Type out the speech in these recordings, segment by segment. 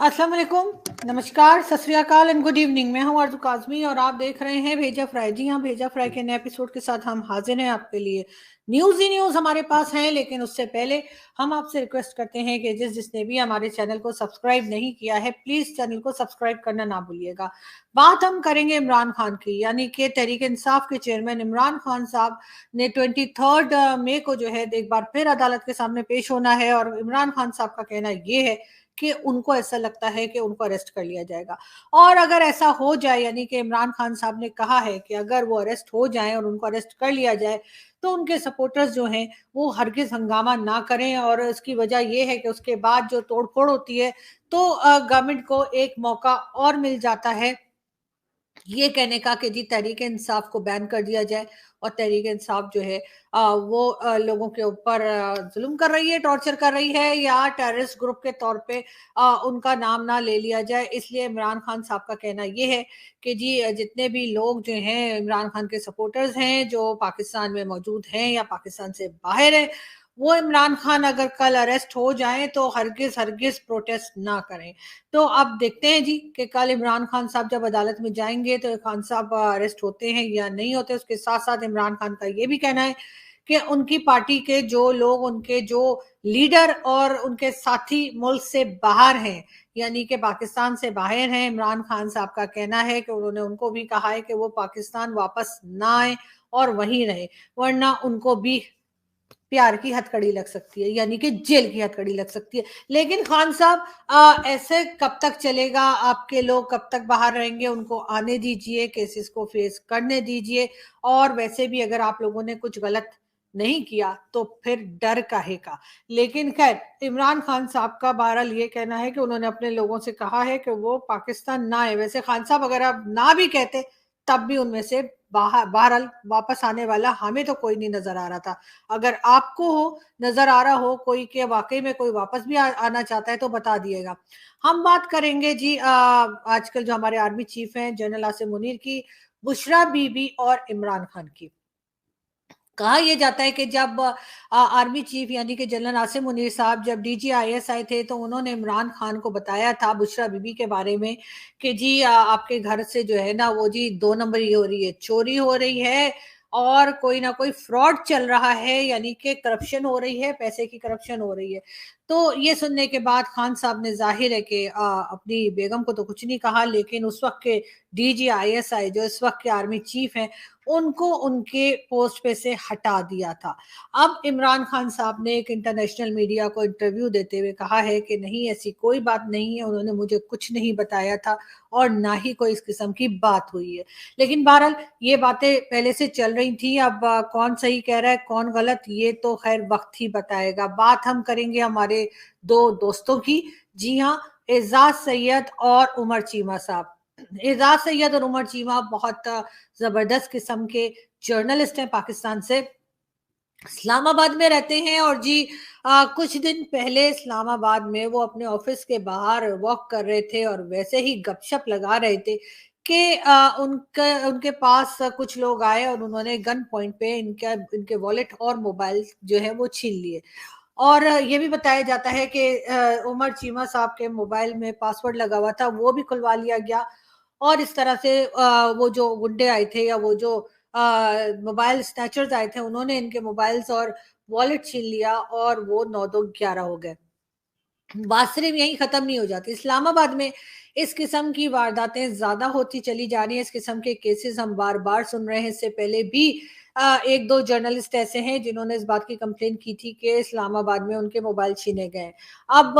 अस्सलाम वालेकुम, नमस्कार, सत श्री अकाल एंड गुड इवनिंग। मैं हूं आरज़ू काज़मी और आप देख रहे हैं भेजा फ्राई। जी हाँ, भेजा फ्राई के नए एपिसोड के साथ हम हाजिर हैं आपके लिए। न्यूज़ ही न्यूज़ हमारे पास हैं, लेकिन उससे पहले हम आपसे रिक्वेस्ट करते हैं कि जिसने भी हमारे चैनल को सब्सक्राइब नहीं किया है, प्लीज़ चैनल को सब्सक्राइब करना ना भूलिएगा। बात हम करेंगे इमरान खान की, यानी कि तहरीक इंसाफ के चेयरमैन इमरान खान साहब ने 23 मई को जो है एक बार फिर अदालत के सामने पेश होना है और इमरान खान साहब का कहना ये है कि उनको ऐसा लगता है कि उनको अरेस्ट कर लिया जाएगा। और अगर ऐसा हो जाए, यानी कि इमरान खान साहब ने कहा है कि अगर वो अरेस्ट हो जाएं और उनको अरेस्ट कर लिया जाए तो उनके सपोर्टर्स जो हैं वो हरगिज हंगामा ना करें। और इसकी वजह ये है कि उसके बाद जो तोड़फोड़ होती है तो गवर्नमेंट को एक मौका और मिल जाता है ये कहने का कि जी तहरीक इंसाफ को बैन कर दिया जाए। और तहरीक इंसाफ जो है वो लोगों के ऊपर जुल्म कर रही है, टॉर्चर कर रही है, या टेररिस्ट ग्रुप के तौर पे उनका नाम ना ले लिया जाए। इसलिए इमरान खान साहब का कहना ये है कि जी जितने भी लोग जो हैं इमरान खान के सपोर्टर्स हैं जो पाकिस्तान में मौजूद हैं या पाकिस्तान से बाहर है, वो इमरान खान अगर कल अरेस्ट हो जाएं तो हरगिज हरगिज प्रोटेस्ट ना करें। तो अब देखते हैं जी कि कल इमरान खान साहब जब अदालत में जाएंगे तो खान साहब अरेस्ट होते हैं या नहीं होते। उसके साथ साथ इमरान खान का ये भी कहना है कि उनकी पार्टी के जो लोग, उनके जो लीडर और उनके साथी मुल्क से बाहर हैं, यानी कि पाकिस्तान से बाहर हैं। इमरान खान साहब का कहना है कि उन्होंने उनको भी कहा है कि वो पाकिस्तान वापस ना आए और वहीं रहे, वरना उनको भी प्यार की हथकड़ी लग सकती है, यानी कि जेल की हथकड़ी लग सकती है। लेकिन खान साहब ऐसे कब तक चलेगा? आपके लोग कब तक बाहर रहेंगे? उनको आने दीजिए, केसेस को फेस करने दीजिए। और वैसे भी अगर आप लोगों ने कुछ गलत नहीं किया तो फिर डर काहे का। लेकिन खैर, इमरान खान साहब का बहरहाल ये कहना है कि उन्होंने अपने लोगों से कहा है कि वो पाकिस्तान ना आए। वैसे खान साहब अगर आप ना भी कहते तब भी उनमें से बहरहाल वापस आने वाला हमें तो कोई नहीं नजर आ रहा था। अगर आपको नजर आ रहा हो कोई के वाकई में कोई वापस भी आना चाहता है तो बता दिएगा। हम बात करेंगे जी आजकल जो हमारे आर्मी चीफ हैं जनरल आसिम मुनीर की, बुशरा बीबी और इमरान खान की। कहा यह जाता है कि जब आर्मी चीफ यानी कि जनरल आसिम मुनीर साहब जब डीजीआईएस आए थे तो उन्होंने इमरान खान को बताया था बुशरा बीबी के बारे में कि जी आपके घर से जो है ना वो जी 2 नंबरी हो रही है, चोरी हो रही है और कोई ना कोई फ्रॉड चल रहा है, यानी कि करप्शन हो रही है, पैसे की करप्शन हो रही है। तो ये सुनने के बाद खान साहब ने जाहिर है कि अपनी बेगम को तो कुछ नहीं कहा, लेकिन उस वक्त के डीजीआईएसआई जो इस वक्त के आर्मी चीफ हैं उनको उनके पोस्ट पे से हटा दिया था। अब इमरान खान साहब ने एक इंटरनेशनल मीडिया को इंटरव्यू देते हुए कहा है कि नहीं, ऐसी कोई बात नहीं है, उन्होंने मुझे कुछ नहीं बताया था और ना ही कोई इस किस्म की बात हुई है। लेकिन बहरहाल ये बातें पहले से चल रही थी। अब कौन सही कह रहा है कौन गलत, ये तो खैर वक्त ही बताएगा। बात हम करेंगे हमारे दो दोस्तों की। जी हाँ, एजाज सैयद और उमर चीमा साहब। एजाज सैयद और उमर चीमा बहुत जबरदस्त किस्म के जर्नलिस्ट हैं, पाकिस्तान से इस्लामाबाद में रहते हैं। और जी कुछ दिन पहले इस्लामाबाद में वो अपने ऑफिस के बाहर वॉक कर रहे थे और वैसे ही गपशप लगा रहे थे कि उनके उनके पास कुछ लोग आए और उन्होंने गन पॉइंट पे इनके वॉलेट और मोबाइल जो है वो छीन लिए। और ये भी बताया जाता है कि उमर चीमा साहब के मोबाइल में पासवर्ड लगा हुआ था, वो भी खुलवा लिया गया। और इस तरह से वो जो गुंडे आए थे या वो जो मोबाइल स्नैचर्स आए थे उन्होंने इनके मोबाइल्स और वॉलेट छीन लिया और वो 9-2-11 हो गए। बात सिर्फ यहीं खत्म नहीं हो जाती। इस्लामाबाद में इस किस्म की वारदातें ज्यादा होती चली जा रही हैं। इस किस्म के केसेस हम बार बार सुन रहे हैं। इससे पहले भी एक दो जर्नलिस्ट ऐसे हैं जिन्होंने इस बात की कंप्लेन की थी कि इस्लामाबाद में उनके मोबाइल छीने गए। अब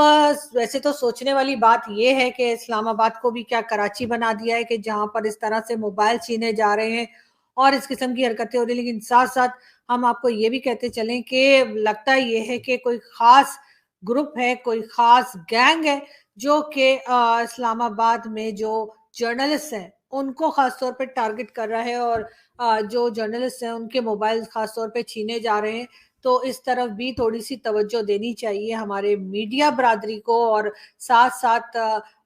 वैसे तो सोचने वाली बात यह है कि इस्लामाबाद को भी क्या कराची बना दिया है कि जहां पर इस तरह से मोबाइल छीने जा रहे हैं और इस किस्म की हरकतें हो रही। लेकिन साथ साथ हम आपको ये भी कहते चलें कि लगता ये है कि कोई खास ग्रुप है, कोई खास गैंग है जो कि इस्लामाबाद में जो जर्नलिस्ट हैं उनको खास तौर पे टारगेट कर रहा है और जो जर्नलिस्ट हैं उनके मोबाइल खास तौर पे छीने जा रहे हैं। तो इस तरफ भी थोड़ी सी तवज्जो देनी चाहिए हमारे मीडिया बरादरी को और साथ साथ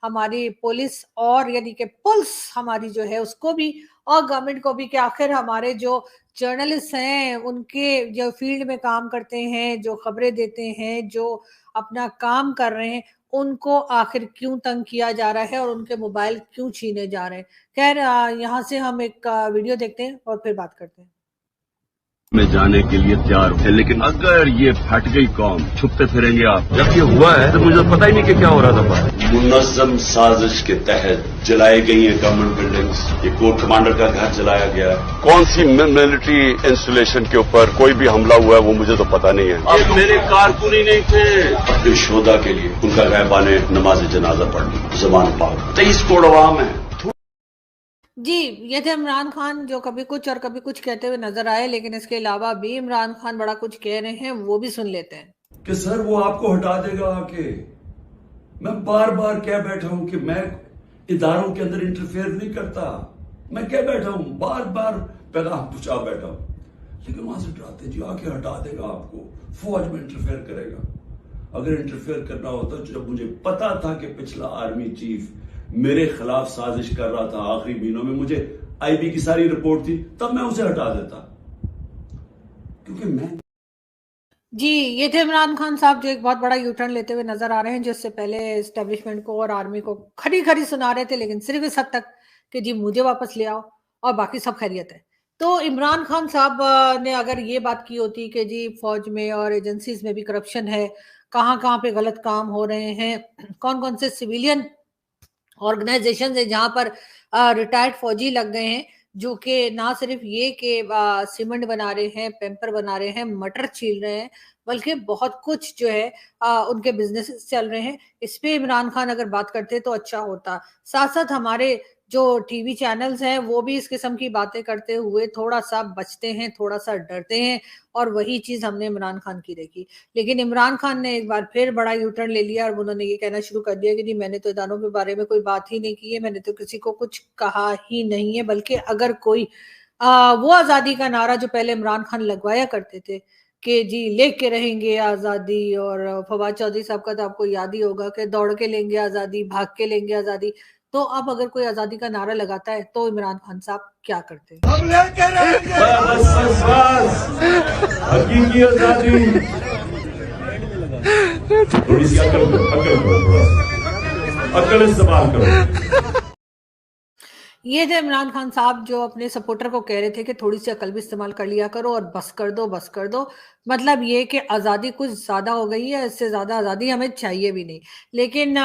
हमारी पुलिस और यानी कि पुल्स हमारी जो है उसको भी और गवर्नमेंट को भी कि आखिर हमारे जो जर्नलिस्ट हैं उनके जो फील्ड में काम करते हैं, जो खबरें देते हैं, जो अपना काम कर रहे हैं, उनको आखिर क्यों तंग किया जा रहा है और उनके मोबाइल क्यों छीने जा रहे हैं। खैर यहाँ से हम एक वीडियो देखते हैं और फिर बात करते हैं। में जाने के लिए तैयार है, लेकिन अगर ये फट गई कौम, छुपते फिरेंगे आप। जब ये हुआ है तो मुझे पता ही नहीं कि क्या हो रहा था। मुनज़्ज़म साजिश के तहत जलाई गई है गवर्नमेंट बिल्डिंग्स। ये कोर कमांडर का घर जलाया गया है। कौन सी मिलिट्री इंस्टॉलेशन के ऊपर कोई भी हमला हुआ है वो मुझे तो पता नहीं है। अब मेरे कारकुन ही नहीं थे। अपने शोधा के लिए उनका गैबाने नमाज जनाजा पढ़नी। ज़बान पाक 23 करोड़ अवाम है। जी, ये थे इमरान खान जो कभी कुछ और कभी कुछ कहते हुए नजर आए, लेकिन इसके अलावा भी इमरान खान बड़ा कुछ कह रहे हैं, वो भी सुन लेते हैं। कि सर वो आपको हटा देगा आके। मैं बार बार कह बैठा हूं कि मैं इदारों के अंदर इंटरफेयर नहीं करता। मैं कह बैठा हूं, बार बार पैगाम पहुंचा बैठा हूं, लेकिन वहां से डराते जी आके हटा देगा आपको, फौज में इंटरफेयर करेगा। अगर इंटरफेयर करना होता तो जब मुझे पता था कि पिछला आर्मी चीफ मेरे खिलाफ साजिश कर रहा था, आखिरी महीनों में मुझे आईबी की सारी रिपोर्ट थी, तब मैं उसे हटा देता। क्योंकि मैं जी, ये थे इमरान खान साहब जो एक बहुत बड़ा यू टर्न लेते हुए नजर आ रहे हैं, जिससे पहले एस्टेब्लिशमेंट को और आर्मी को खरी खरी सुना रहे थे, लेकिन सिर्फ इस हद तक कि जी मुझे वापस ले आओ और बाकी सब खैरियत है। तो इमरान खान साहब ने अगर ये बात की होती कि जी फौज में और एजेंसीज में भी करप्शन है, कहाँ कहाँ पे गलत काम हो रहे हैं, कौन कौन से सिविलियन ऑर्गेनाइजेशन है जहां पर रिटायर्ड फौजी लग गए हैं, जो कि ना सिर्फ ये कि सीमेंट बना रहे हैं, पेपर बना रहे हैं, मटर छील रहे हैं, बल्कि बहुत कुछ जो है उनके बिजनेस चल रहे हैं। इस पे इमरान खान अगर बात करते तो अच्छा होता। साथ साथ हमारे जो टीवी चैनल्स हैं वो भी इस किस्म की बातें करते हुए थोड़ा सा बचते हैं, थोड़ा सा डरते हैं, और वही चीज हमने इमरान खान की देखी। लेकिन इमरान खान ने एक बार फिर बड़ा यू टर्न ले लिया और उन्होंने ये कहना शुरू कर दिया कि जी मैंने तो इदारों के बारे में कोई बात ही नहीं की है, मैंने तो किसी को कुछ कहा ही नहीं है, बल्कि अगर कोई वो आजादी का नारा जो पहले इमरान खान लगवाया करते थे कि जी लेके रहेंगे आजादी, और फवाद चौधरी साहब का तो आपको याद ही होगा कि दौड़ के लेंगे आजादी, भाग के लेंगे आजादी। तो अब अगर कोई आजादी का नारा लगाता है तो इमरान खान साहब क्या करते हैं? हम लेके रहेंगे हकीकी आजादी। थोड़ी सी अकल करो, अकल इस्तेमाल करो। ये थे इमरान खान साहब जो अपने सपोर्टर को कह रहे थे कि थोड़ी सी अकल भी इस्तेमाल कर लिया करो और बस कर दो, बस कर दो। मतलब ये कि आज़ादी कुछ ज़्यादा हो गई है, इससे ज़्यादा आज़ादी हमें चाहिए भी नहीं। लेकिन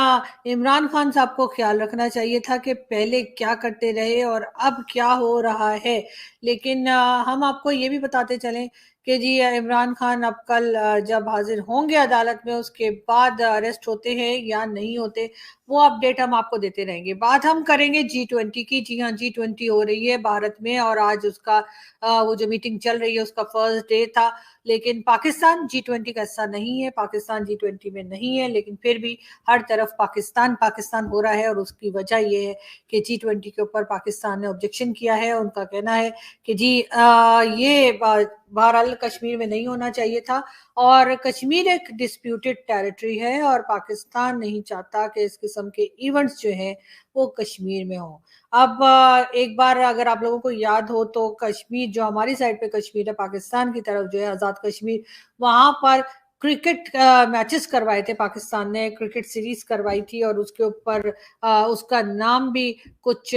इमरान खान साहब को ख्याल रखना चाहिए था कि पहले क्या करते रहे और अब क्या हो रहा है। लेकिन हम आपको ये भी बताते चलें कि जी इमरान खान अब कल जब हाजिर होंगे अदालत में, उसके बाद अरेस्ट होते हैं या नहीं होते, वो अपडेट हम आपको देते रहेंगे। बात हम करेंगे G20 की। जी हाँ, G20 हो रही है भारत में और आज उसका वो जो मीटिंग चल रही है उसका फर्स्ट डे था। लेकिन पाकिस्तान G20 का हिस्सा नहीं है, पाकिस्तान G20 में नहीं है, लेकिन फिर भी हर तरफ पाकिस्तान पाकिस्तान हो रहा है। और उसकी वजह ये है कि G20 के ऊपर पाकिस्तान ने ऑब्जेक्शन किया है। उनका कहना है कि जी ये बहरहाल कश्मीर में नहीं होना चाहिए था, और कश्मीर एक डिस्प्यूटेड टेरिटरी है और पाकिस्तान नहीं चाहता कि इस किस्म के इवेंट्स जो हैं वो कश्मीर में हो। अब एक बार अगर आप लोगों को याद हो तो कश्मीर जो हमारी साइड पे कश्मीर है, पाकिस्तान की तरफ जो है आज़ाद कश्मीर, वहां पर क्रिकेट मैचेस करवाए थे, पाकिस्तान ने क्रिकेट सीरीज करवाई थी और उसके ऊपर उसका नाम भी कुछ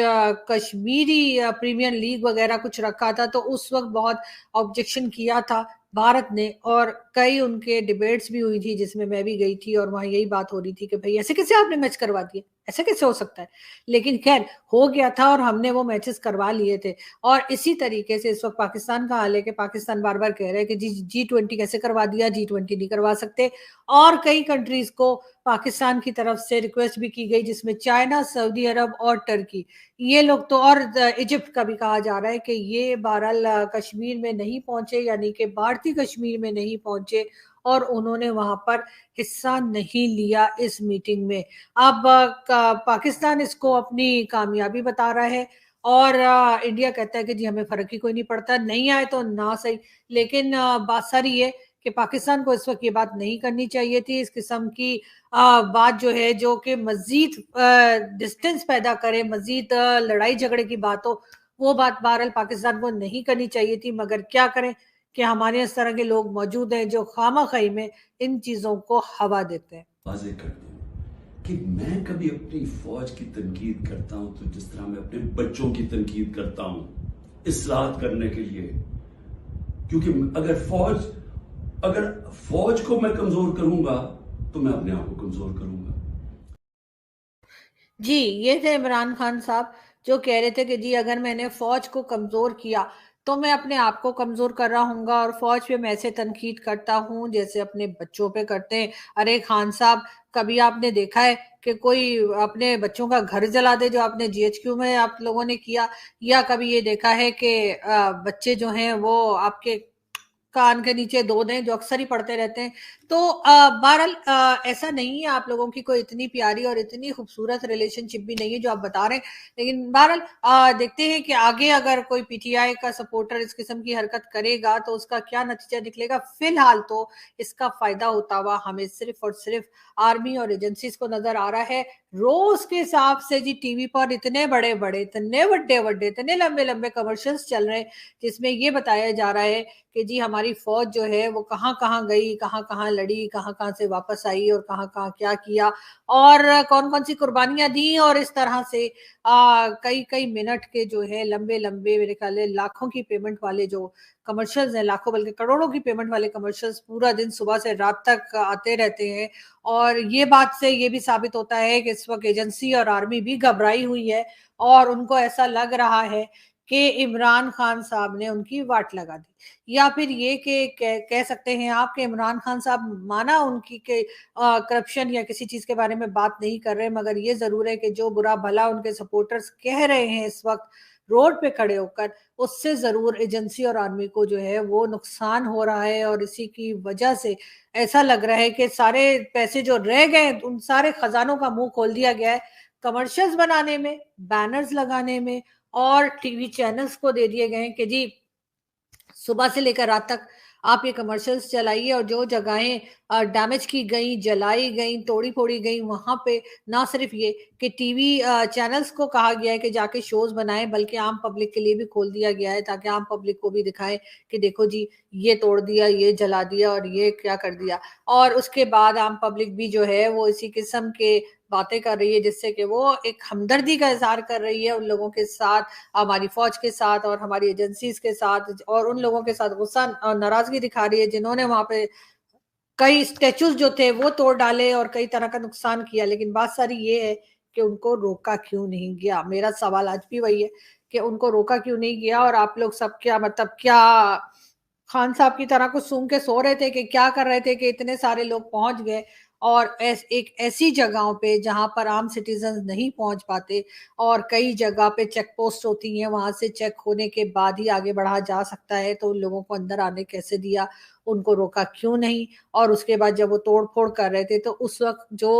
कश्मीरी प्रीमियर लीग वगैरह कुछ रखा था। तो उस वक्त बहुत ऑब्जेक्शन किया था भारत ने, और कई उनके डिबेट्स भी हुई थी जिसमें मैं भी गई थी, और वहां यही बात हो रही थी कि भाई ऐसे कैसे आपने मैच करवा दिए, ऐसे कैसे हो सकता है। लेकिन खैर हो गया था और हमने वो मैचेस करवा लिए थे। और इसी तरीके से इस वक्त पाकिस्तान का हाल है कि पाकिस्तान बार बार कह रहे हैं कि G20 कैसे करवा दिया, G20 नहीं करवा सकते। और कई कंट्रीज को पाकिस्तान की तरफ से रिक्वेस्ट भी की गई, जिसमें चाइना, सऊदी अरब और टर्की, ये लोग तो, और इजिप्ट का भी कहा जा रहा है कि ये बहरहाल कश्मीर में नहीं पहुंचे, यानी कि भारतीय कश्मीर में नहीं पहुंचे और उन्होंने वहां पर हिस्सा नहीं लिया इस मीटिंग में। अब पाकिस्तान इसको अपनी कामयाबी बता रहा है और इंडिया कहता है कि जी हमें फर्क ही कोई नहीं पड़ता, नहीं आए तो ना सही। लेकिन बात सारी है कि पाकिस्तान को इस वक्त ये बात नहीं करनी चाहिए थी। इस किस्म की बात जो है जो कि मजीद डिस्टेंस पैदा करे, मजीद लड़ाई झगड़े की बात हो, वो बात बहरहाल पाकिस्तान को नहीं करनी चाहिए थी। मगर क्या करें कि हमारे इस तरह के लोग मौजूद हैं जो खामा खाई में इन चीजों को हवा देते हैं। वाज़ेह कर दूं कि मैं कभी अपनी फौज की तनकीद करता हूं तो जिस तरह मैं अपने बच्चों की तनकीद करता हूं, इस्लाहत करने के लिए। क्योंकि अगर फौज को मैं कमजोर करूंगा तो मैं अपने आप को कमजोर करूंगा। जी, ये थे इमरान खान साहब जो कह रहे थे कि जी अगर मैंने फौज को कमजोर किया तो मैं अपने आप को कमजोर कर रहा हूँगा, और फौज पे मैं ऐसे तनकीद करता हूँ जैसे अपने बच्चों पे करते हैं। अरे खान साहब, कभी आपने देखा है कि कोई अपने बच्चों का घर जला दे जो आपने जीएचक्यू में आप लोगों ने किया? या कभी ये देखा है कि बच्चे जो हैं वो आपके कान के नीचे दो दें, जो अक्सर ही पढ़ते रहते हैं? तो बहरहाल ऐसा नहीं है, आप लोगों की कोई इतनी प्यारी और इतनी खूबसूरत रिलेशनशिप भी नहीं है जो आप बता रहे हैं। लेकिन बहरहाल देखते हैं कि आगे अगर कोई पीटीआई का सपोर्टर इस किस्म की हरकत करेगा तो उसका क्या नतीजा निकलेगा। फिलहाल तो इसका फायदा होता हुआ हमें सिर्फ और सिर्फ आर्मी और एजेंसीज को नजर आ रहा है। रोज के हिसाब से जी टीवी पर इतने बड़े बड़े, इतने बड़े बड़े, इतने लंबे लंबे कमर्शियल्स चल रहे हैं जिसमें ये बताया जा रहा है कि जी हमारी फौज जो है वो कहाँ कहाँ गई, कहाँ कहाँ लड़ी, कहाँ कहाँ से वापस आई और कहाँ कहाँ क्या किया और कौन कौन सी कुर्बानियां दी। और इस तरह से कई कई मिनट के जो है लंबे लंबे, मेरे ख्याल है लाखों की पेमेंट वाले जो कमर्शियल्स हैं, लाखों बल्कि करोड़ों की पेमेंट वाले कमर्शियल्स पूरा दिन सुबह से रात तक आते रहते हैं। और ये बात से ये भी साबित होता है कि इस वक्त एजेंसी और आर्मी भी घबराई हुई है और उनको ऐसा लग रहा है कि इमरान खान साहब ने उनकी वाट लगा दी। या फिर ये कि कह सकते हैं आप कि इमरान खान साहब माना उनकी के करप्शन या किसी चीज के बारे में बात नहीं कर रहे, मगर ये जरूर है कि जो बुरा भला उनके सपोर्टर्स कह रहे हैं इस वक्त रोड पे खड़े होकर, उससे जरूर एजेंसी और आर्मी को जो है वो नुकसान हो रहा है। और इसी की वजह से ऐसा लग रहा है कि सारे पैसे जो रह गए उन सारे खजानों का मुंह खोल दिया गया है कमर्शियल्स बनाने में, बैनर्स लगाने में, और टीवी चैनल्स को दे दिए गए हैं कि जी सुबह से लेकर रात तक आप ये कमर्शियल्स चलाइए। और जो जगहें डैमेज की गई, जलाई गई, तोड़ी फोड़ी गई, वहां पे ना सिर्फ ये कि टीवी चैनल्स को कहा गया है कि जाके शोज बनाएं, बल्कि आम पब्लिक के लिए भी खोल दिया गया है ताकि आम पब्लिक को भी दिखाएं कि देखो जी ये तोड़ दिया, ये जला दिया और ये क्या कर दिया। और उसके बाद आम पब्लिक भी जो है वो इसी किस्म के बातें कर रही है जिससे कि वो एक हमदर्दी का इजहार कर रही है उन लोगों के साथ, हमारी फौज के साथ और हमारी एजेंसीज के साथ, और उन लोगों के साथ गुस्सा और नाराजगी दिखा रही है जिन्होंने वहां पे कई स्टेचूज जो थे वो तोड़ डाले और कई तरह का नुकसान किया। लेकिन बात सारी ये है कि उनको रोका क्यों नहीं गया। मेरा सवाल आज भी वही है कि उनको रोका क्यों नहीं गया। और आप लोग सब क्या मतलब क्या खान साहब की तरह कुछ सूंघ के सो रहे थे कि क्या कर रहे थे कि इतने सारे लोग पहुंच गए और एक ऐसी जगहों पे जहां पर आम सिटीजन नहीं पहुंच पाते, और कई जगह पे चेक पोस्ट होती हैं, वहां से चेक होने के बाद ही आगे बढ़ा जा सकता है, तो उन लोगों को अंदर आने कैसे दिया, उनको रोका क्यों नहीं। और उसके बाद जब वो तोड़ फोड़ कर रहे थे तो उस वक्त जो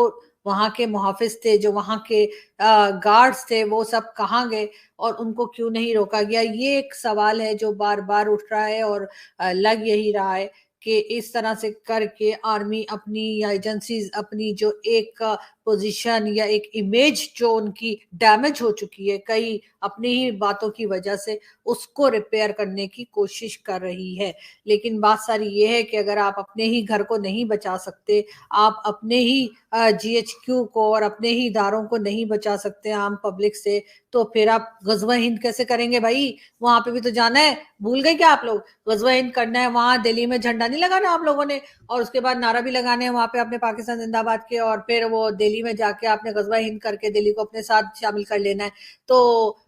वहां के मुहाफिज थे, जो वहां के गार्ड्स थे, वो सब कहाँ गए और उनको क्यों नहीं रोका गया। ये एक सवाल है जो बार बार उठ रहा है और लग यही रहा है कि इस तरह से करके आर्मी अपनी या एजेंसीज अपनी जो एक पोजीशन या एक इमेज जो उनकी डैमेज हो चुकी है कई अपनी ही बातों की वजह से, उसको रिपेयर करने की कोशिश कर रही है। लेकिन बात सारी ये है कि अगर आप अपने ही घर को नहीं बचा सकते, आप अपने ही जीएचक्यू को और अपने ही इदारों को नहीं बचा सकते आम पब्लिक से, तो फिर आप गजवा हिंद कैसे करेंगे भाई? वहां पे भी तो जाना है, भूल गए क्या आप लोग? गजवा हिंद करना है, वहां दिल्ली में झंडा नहीं लगाना आप लोगों ने, और उसके बाद नारा भी लगाने हैं वहां पे अपने पाकिस्तान जिंदाबाद के, और फिर वो दिल्ली में जाके आपने गजवा हिंद करके दिल्ली को अपने साथ शामिल कर लेना है। तो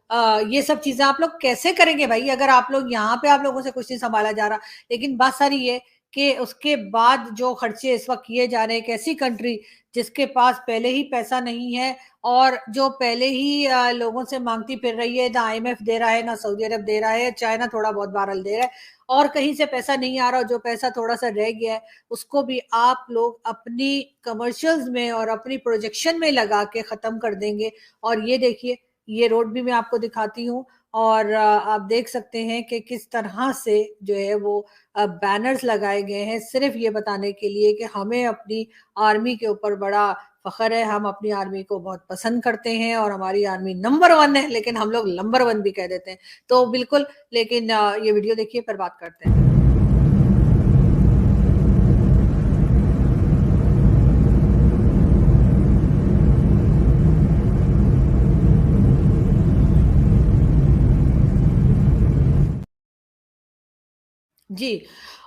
ये सब चीजें आप लोग कैसे करेंगे भाई, अगर आप लोग यहाँ पे आप लोगों से कुछ नहीं संभाला जा रहा। लेकिन बात सारी ये कि उसके बाद जो खर्चे इस वक्त किए जा रहे हैं, एक ऐसी कंट्री जिसके पास पहले ही पैसा नहीं है और जो पहले ही लोगों से मांगती फिर रही है, ना आईएमएफ दे रहा है, ना सऊदी अरब दे रहा है, चाइना थोड़ा बहुत बहरहाल दे रहा है, और कहीं से पैसा नहीं आ रहा, और जो पैसा थोड़ा सा रह गया है उसको भी आप लोग अपनी कमर्शियल्स में और अपनी प्रोजेक्शन में लगा के खत्म कर देंगे। और ये देखिए, ये रोड भी मैं आपको दिखाती हूँ, और आप देख सकते हैं कि किस तरह से जो है वो बैनर्स लगाए गए हैं सिर्फ ये बताने के लिए कि हमें अपनी आर्मी के ऊपर बड़ा फख्र है, हम अपनी आर्मी को बहुत पसंद करते हैं और हमारी आर्मी नंबर 1 है, लेकिन हम लोग नंबर 1 भी कह देते हैं। तो बिल्कुल, लेकिन ये वीडियो देखिए फिर बात करते हैं। जी।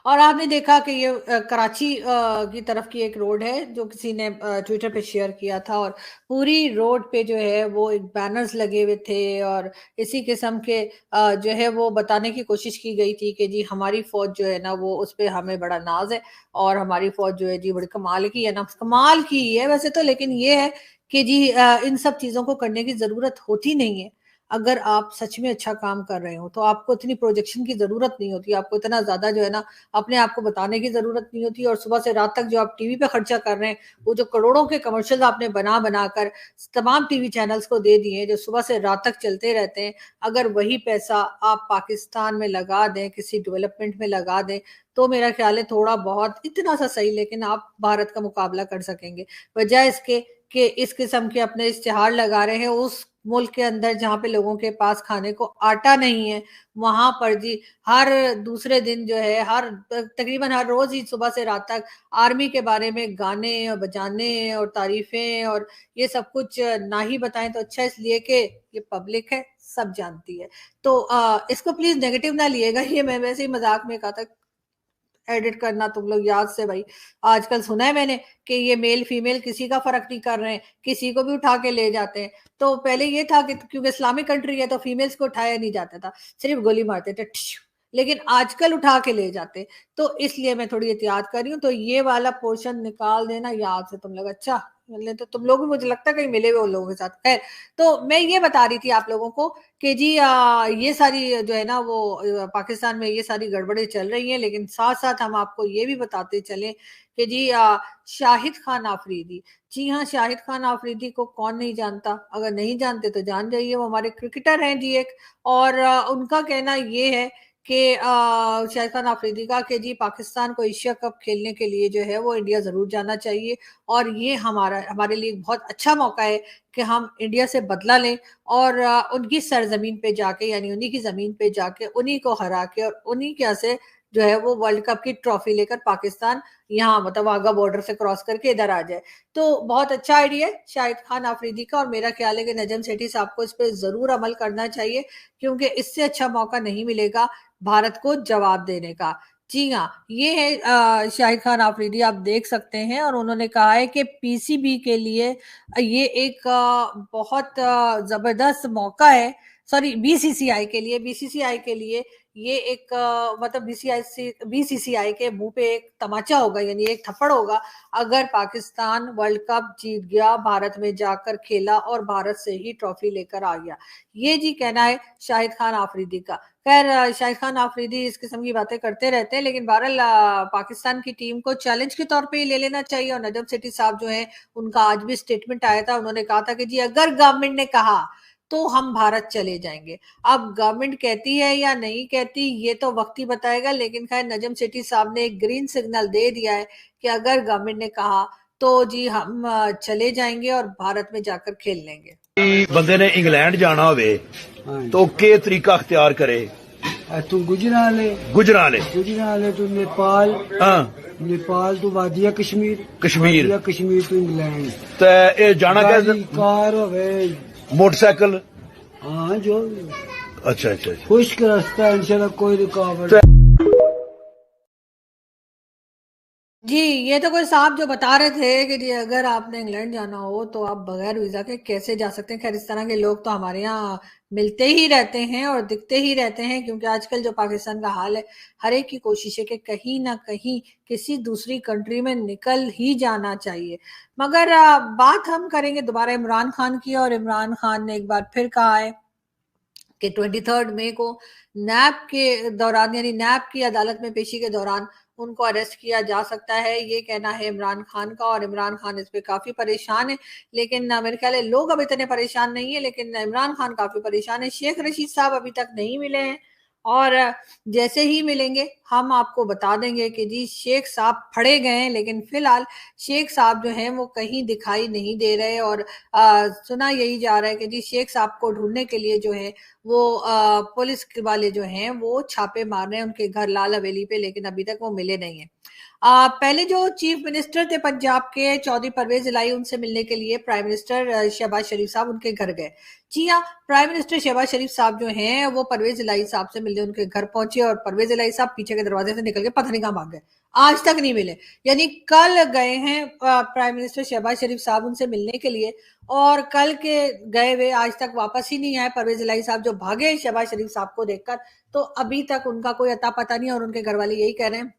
और आपने देखा कि ये कराची की तरफ की एक रोड है जो किसी ने ट्विटर पे शेयर किया था, और पूरी रोड पे जो है वो एक बैनर्स लगे हुए थे, और इसी किस्म के जो है वो बताने की कोशिश की गई थी कि जी हमारी फौज जो है ना वो उस पे हमें बड़ा नाज है, और हमारी फौज जो है जी बड़ी कमाल की है ना, कमाल की ही है वैसे तो, लेकिन ये है कि जी इन सब चीजों को करने की जरूरत होती नहीं है। अगर आप सच में अच्छा काम कर रहे हो तो आपको इतनी प्रोजेक्शन की जरूरत नहीं होती, आपको इतना ज्यादा जो है ना अपने आप को बताने की जरूरत नहीं होती, और सुबह से रात तक जो आप टीवी पे खर्चा कर रहे हैं, वो जो करोड़ों के कमर्शियल आपने बना बनाकर तमाम टीवी चैनल्स को दे दिए हैं जो सुबह से रात तक चलते रहते हैं, अगर वही पैसा आप पाकिस्तान में लगा दें, किसी डेवलपमेंट में लगा दें, तो मेरा ख्याल है थोड़ा बहुत इतना सा सही, लेकिन आप भारत का मुकाबला कर सकेंगे। बजाय इसके कि इस किस्म के अपने इश्तिहार लगा रहे हैं उस मुल्क के अंदर जहाँ पे लोगों के पास खाने को आटा नहीं है, वहां पर जी हर दूसरे दिन जो है, हर तकरीबन हर रोज ही सुबह से रात तक आर्मी के बारे में गाने और बजाने और तारीफें और ये सब कुछ ना ही बताएं तो अच्छा, इसलिए कि ये पब्लिक है, सब जानती है। तो इसको प्लीज नेगेटिव ना लिएगा, ये मैं वैसे ही मजाक में कहा था। एडिट करना तुम लोग याद से भाई, आजकल सुना है मैंने कि ये मेल फीमेल किसी का फर्क नहीं कर रहे हैं, किसी को भी उठा के ले जाते हैं। तो पहले ये था कि क्योंकि इस्लामिक कंट्री है तो फीमेल्स को उठाया नहीं जाता था, सिर्फ गोली मारते थे ठिश, लेकिन आजकल उठा के ले जाते। तो इसलिए मैं थोड़ी एहतियात कर रही हूँ, तो ये वाला पोर्शन निकाल देना याद से तुम लोग। अच्छा, तो तुम लोग भी मुझे लगता है कहीं मिले हुए उन लोगों के साथ। खैर, तो मैं ये बता रही थी आप लोगों को कि जी ये सारी जो है ना वो पाकिस्तान में ये सारी गड़बड़ें चल रही हैं, लेकिन साथ साथ हम आपको ये भी बताते चले कि जी शाहिद खान आफरीदी, जी हाँ, शाहिद खान आफरीदी को कौन नहीं जानता, अगर नहीं जानते तो जान जाइए, वो हमारे क्रिकेटर हैं जी एक। और उनका कहना ये है कि शाहिद खान आफरीदी का कि जी पाकिस्तान को एशिया कप खेलने के लिए जो है वो इंडिया जरूर जाना चाहिए, और ये हमारे लिए बहुत अच्छा मौका है कि हम इंडिया से बदला लें, और उनकी सरजमीन पे जाके, यानी उन्हीं की जमीन पे जाके उन्हीं को हरा के और उन्हीं के यहाँ से जो है वो वर्ल्ड कप की ट्रॉफी लेकर पाकिस्तान यहाँ मतलब वाघा बॉर्डर से क्रॉस करके इधर आ जाए। तो बहुत अच्छा आइडिया है शाहिद खान आफरीदी का, और मेरा ख्याल है कि नजम सेठी साहब को इस पर जरूर अमल करना चाहिए, क्योंकि इससे अच्छा मौका नहीं मिलेगा भारत को जवाब देने का। जी हाँ, ये है शाहिद खान आफरीदी, आप देख सकते हैं, और उन्होंने कहा है कि पीसीबी के लिए ये एक बहुत जबरदस्त मौका है, सॉरी बीसीसीआई के लिए ये एक मतलब बीसीसीआई के मुंह पे एक तमाचा होगा, यानी एक थप्पड़ होगा, अगर पाकिस्तान वर्ल्ड कप जीत गया, भारत में जाकर खेला और भारत से ही ट्रॉफी लेकर आ गया। ये जी कहना है शाहिद खान आफरीदी का। खैर, शाहिद खान आफरीदी इस किस्म की बातें करते रहते हैं, लेकिन बहरहाल पाकिस्तान की टीम को चैलेंज के तौर पे ही ले लेना चाहिए। और नजम सेठी साहब जो है, उनका आज भी स्टेटमेंट आया था, उन्होंने कहा था कि जी अगर गवर्नमेंट ने कहा तो हम भारत चले जाएंगे। अब गवर्नमेंट कहती है या नहीं कहती ये तो वक्त ही बताएगा, लेकिन खैर नजम सेठी साहब ने एक ग्रीन सिग्नल दे दिया है कि अगर गवर्नमेंट ने कहा तो जी हम चले जाएंगे और भारत में जाकर खेल लेंगे। बंदे ने इंग्लैंड जाना होवे तो के तरीका अख्तियार करे? तू गुजराले तू नेपाल, नेपाल तू वादिया कश्मीर तू इंग्लैंड। ते ए जाना कैसे? कार होवे, मोटरसाइकिल? हाँ जो अच्छा अच्छा अच्छा। खुश्क रास्ता है, इंशाल्लाह कोई रुकावट। जी, ये तो कोई साहब जो बता रहे थे कि जी अगर आपने इंग्लैंड जाना हो तो आप बगैर वीजा के कैसे जा सकते हैं। खैर, इस तरह के लोग तो हमारे यहाँ मिलते ही रहते हैं और दिखते ही रहते हैं, क्योंकि आजकल जो पाकिस्तान का हाल है, हर एक की कोशिश है कि कहीं ना कहीं किसी दूसरी कंट्री में निकल ही जाना चाहिए। मगर बात हम करेंगे दोबारा इमरान खान की, और इमरान खान ने एक बार फिर कहा है कि 23 मई को नैब के दौरान, यानी नैब की अदालत में पेशी के दौरान उनको अरेस्ट किया जा सकता है। ये कहना है इमरान खान का, और इमरान खान इस पे काफी परेशान है, लेकिन मेरे ख्याल है लोग अब इतने परेशान नहीं है, लेकिन इमरान खान काफी परेशान है। शेख रशीद साहब अभी तक नहीं मिले हैं, और जैसे ही मिलेंगे हम आपको बता देंगे कि जी शेख साहब फड़े गए हैं, लेकिन फिलहाल शेख साहब जो हैं वो कहीं दिखाई नहीं दे रहे, और सुना यही जा रहा है कि जी शेख साहब को ढूंढने के लिए जो है वो पुलिस वाले जो हैं वो छापे मार रहे हैं उनके घर लाल हवेली पे, लेकिन अभी तक वो मिले नहीं है। पहले जो चीफ मिनिस्टर थे पंजाब के चौधरी परवेज इलाही, उनसे मिलने के लिए प्राइम मिनिस्टर शहबाज शरीफ साहब उनके घर गए। जी हाँ, प्राइम मिनिस्टर शहबाज शरीफ साहब जो हैं वो परवेज इलाही साहब से मिलने उनके घर पहुंचे और परवेज इलाही साहब पीछे के दरवाजे से निकल के पता नहीं कहाँ भाग गए, आज तक नहीं मिले। यानी कल गए हैं प्राइम मिनिस्टर शहबाज शरीफ साहब उनसे मिलने के लिए और कल के गए हुए आज तक वापस ही नहीं आए। परवेज इलाही साहब जो भागे शहबाज शरीफ साहब को देखकर, तो अभी तक उनका कोई अता पता नहीं और उनके घर वाले यही कह रहे हैं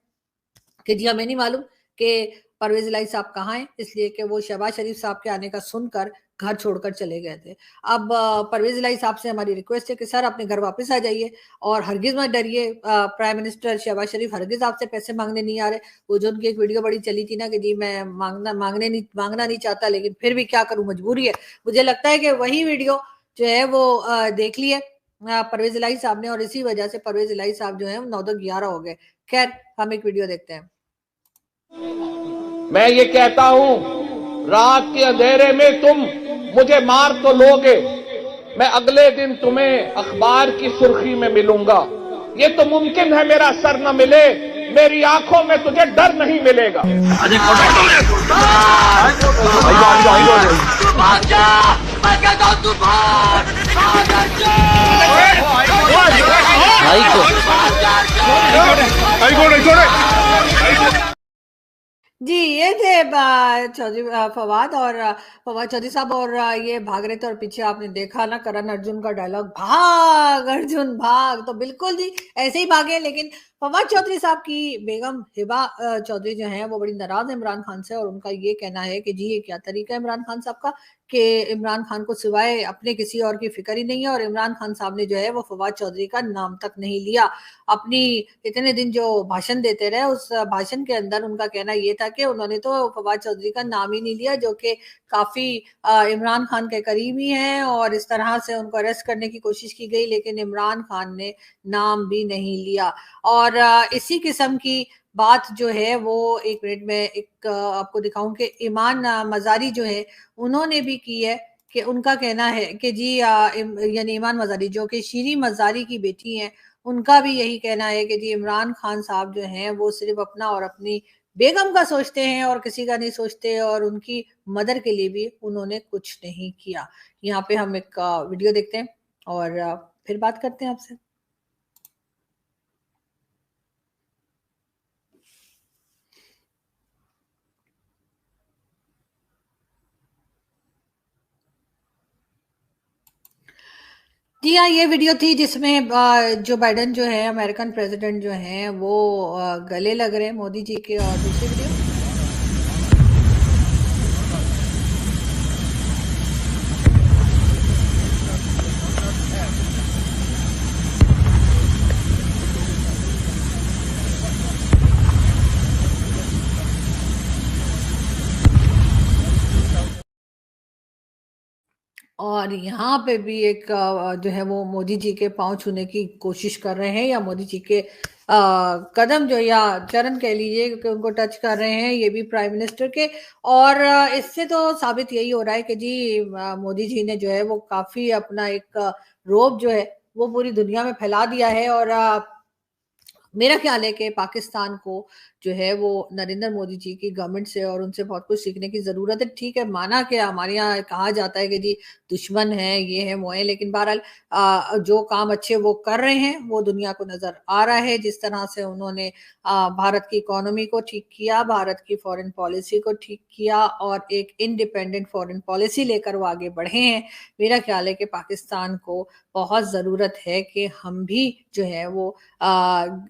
कि जी हमें नहीं मालूम कि परवेज इलाही साहब कहाँ हैं, इसलिए कि वो शहबाज शरीफ साहब के आने का सुनकर घर छोड़कर चले गए थे। अब परवेज इलाही साहब से हमारी रिक्वेस्ट है कि सर अपने घर वापस आ जाइए और हरगिज मत डरिए, प्राइम मिनिस्टर शहबाज शरीफ हरगिज आपसे पैसे मांगने नहीं आ रहे। वो जो उनकी एक वीडियो बड़ी चली थी ना कि जी मैं मांगना नहीं चाहता लेकिन फिर भी क्या करूं, मजबूरी है। मुझे लगता है कि वही वीडियो जो है वो देख लिए परवेज इलाही साहब ने और इसी वजह से परवेज इलाही साहब जो है 9-11 हो गए। खैर, हम एक वीडियो देखते हैं। मैं ये कहता हूं, रात के अंधेरे में तुम मुझे मार तो लोगे, मैं अगले दिन तुम्हें अखबार की सुर्खी में मिलूंगा। ये तो मुमकिन है मेरा सर न मिले, मेरी आंखों में तुझे डर नहीं मिलेगा। जी, ये थे चौधरी फवाद चौधरी साहब और ये भाग रहे थे और पीछे आपने देखा ना करण अर्जुन का डायलॉग, भाग अर्जुन भाग। तो बिल्कुल जी ऐसे ही भागे। लेकिन फवाद चौधरी साहब की बेगम हिबा चौधरी जो है वो बड़ी नाराज है इमरान खान से और उनका ये कहना है कि जी ये क्या तरीका है इमरान खान साहब का कि इमरान खान को सिवाय अपने किसी और की फिक्र ही नहीं है और इमरान खान साहब ने जो है वो फवाद चौधरी का नाम तक नहीं लिया। अपनी इतने दिन जो भाषण देते रहे उस भाषण के अंदर उनका कहना ये था कि उन्होंने तो फवाद चौधरी का नाम ही नहीं लिया, जो कि काफी इमरान खान के करीबी हैं और इस तरह से उनको अरेस्ट करने की कोशिश की गई लेकिन इमरान खान ने नाम भी नहीं लिया। और इसी किस्म की बात जो है वो एक मिनट में एक आपको दिखाऊं कि ईमान मजारी जो है उन्होंने भी की है कि उनका कहना है कि जी यानी ईमान मजारी जो कि शीरी मजारी की बेटी हैं, उनका भी यही कहना है कि जी इमरान खान साहब जो हैं वो सिर्फ अपना और अपनी बेगम का सोचते हैं और किसी का नहीं सोचते और उनकी मदर के लिए भी उन्होंने कुछ नहीं किया। यहाँ पे हम एक वीडियो देखते हैं और फिर बात करते हैं आपसे। जी हाँ, ये वीडियो थी जिसमें जो बाइडेन जो है अमेरिकन प्रेसिडेंट जो हैं वो गले लग रहे हैं मोदी जी के। और दूसरी वीडियो और यहाँ पे भी एक जो है वो मोदी जी के पांव छूने की कोशिश कर रहे हैं या मोदी जी के कदम जो या चरण कह लीजिए कि उनको टच कर रहे हैं, ये भी प्राइम मिनिस्टर के। और इससे तो साबित यही हो रहा है कि जी मोदी जी ने जो है वो काफी अपना एक रोब जो है वो पूरी दुनिया में फैला दिया है। और मेरा ख्याल है कि पाकिस्तान को जो है वो नरेंद्र मोदी जी की गवर्नमेंट से और उनसे बहुत कुछ सीखने की जरूरत है। ठीक है, माना कि हमारे यहाँ कहा जाता है कि जी दुश्मन है, ये है वो है, लेकिन बहरहाल जो काम अच्छे वो कर रहे हैं वो दुनिया को नजर आ रहा है। जिस तरह से उन्होंने भारत की इकोनॉमी को ठीक किया, भारत की फॉरेन पॉलिसी को ठीक किया और एक इंडिपेंडेंट फॉरेन पॉलिसी लेकर वो आगे बढ़े हैं। मेरा ख्याल है कि पाकिस्तान को बहुत जरूरत है कि हम भी जो है वो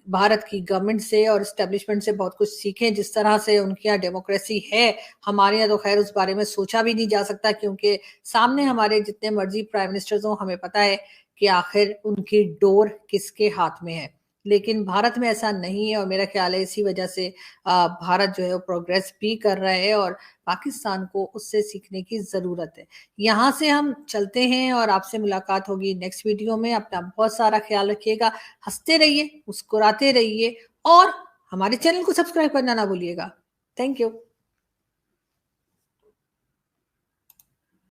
भारत की गवर्नमेंट से और एस्टेब्लिशमेंट से बहुत कुछ सीखें। जिस तरह से उनके यहाँ डेमोक्रेसी है, हमारे यहाँ तो खैर उस बारे में सोचा भी नहीं जा सकता क्योंकि सामने हमारे जितने मर्जी प्राइम मिनिस्टर्स हो हमें पता है कि आखिर उनकी डोर किसके हाथ में है। लेकिन भारत में ऐसा नहीं है और मेरा ख्याल है इसी वजह से भारत जो है वो प्रोग्रेस भी कर रहा है और पाकिस्तान को उससे सीखने की जरूरत है। यहाँ से हम चलते हैं और आपसे मुलाकात होगी नेक्स्ट वीडियो में। अपना बहुत सारा ख्याल रखिएगा, हंसते रहिए, मुस्कुराते रहिए और हमारे चैनल को सब्सक्राइब करना ना भूलिएगा। Thank you.